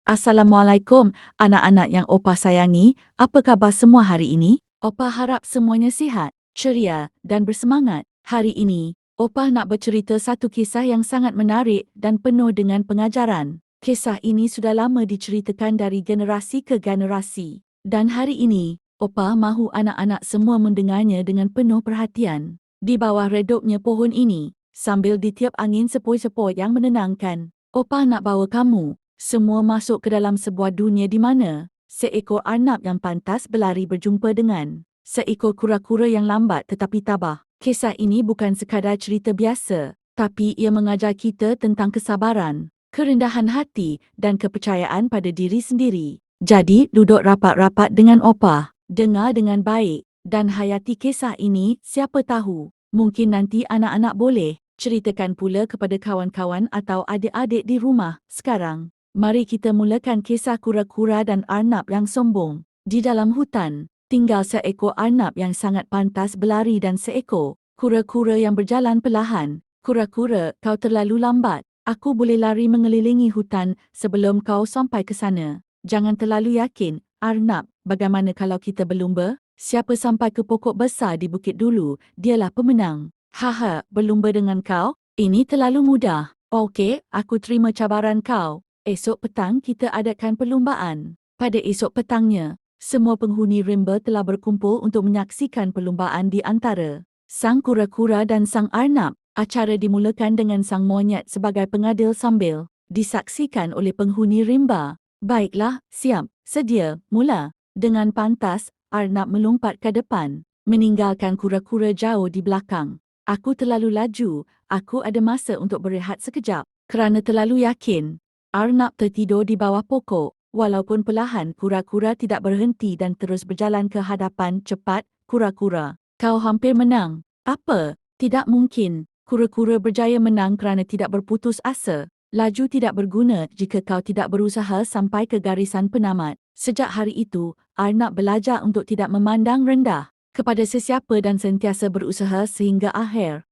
Assalamualaikum, anak-anak yang Opah sayangi. Apa khabar semua hari ini? Opah harap semuanya sihat, ceria dan bersemangat. Hari ini, Opah nak bercerita satu kisah yang sangat menarik dan penuh dengan pengajaran. Kisah ini sudah lama diceritakan dari generasi ke generasi. Dan hari ini, Opah mahu anak-anak semua mendengarnya dengan penuh perhatian. Di bawah redupnya pohon ini, sambil ditiup angin sepoi-sepoi yang menenangkan, Opah nak bawa kamu semua masuk ke dalam sebuah dunia di mana seekor arnab yang pantas berlari berjumpa dengan seekor kura-kura yang lambat tetapi tabah. Kisah ini bukan sekadar cerita biasa, tapi ia mengajar kita tentang kesabaran, kerendahan hati dan kepercayaan pada diri sendiri. Jadi, duduk rapat-rapat dengan Opah, dengar dengan baik dan hayati kisah ini. Siapa tahu, mungkin nanti anak-anak boleh ceritakan pula kepada kawan-kawan atau adik-adik di rumah. Sekarang, mari kita mulakan kisah kura-kura dan arnab yang sombong. Di dalam hutan, tinggal seekor arnab yang sangat pantas berlari dan seekor kura-kura yang berjalan perlahan. Kura-kura, kau terlalu lambat. Aku boleh lari mengelilingi hutan sebelum kau sampai ke sana. Jangan terlalu yakin, arnab. Bagaimana kalau kita berlumba? Siapa sampai ke pokok besar di bukit dulu, dialah pemenang. Haha, berlumba dengan kau? Ini terlalu mudah. Okey, aku terima cabaran kau. Esok petang kita adakan perlumbaan. Pada esok petangnya, semua penghuni rimba telah berkumpul untuk menyaksikan perlumbaan di antara sang kura-kura dan sang arnab. Acara dimulakan dengan sang monyet sebagai pengadil sambil disaksikan oleh penghuni rimba. Baiklah, siap, sedia, mula. Dengan pantas, arnab melompat ke depan, meninggalkan kura-kura jauh di belakang. Aku terlalu laju, aku ada masa untuk berehat sekejap. Kerana terlalu yakin, arnab tertidur di bawah pokok. Walaupun perlahan, kura-kura tidak berhenti dan terus berjalan ke hadapan. Cepat, kura-kura. Kau hampir menang. Apa? Tidak mungkin. Kura-kura berjaya menang kerana tidak berputus asa. Laju tidak berguna jika kau tidak berusaha sampai ke garisan penamat. Sejak hari itu, arnab belajar untuk tidak memandang rendah kepada sesiapa dan sentiasa berusaha sehingga akhir.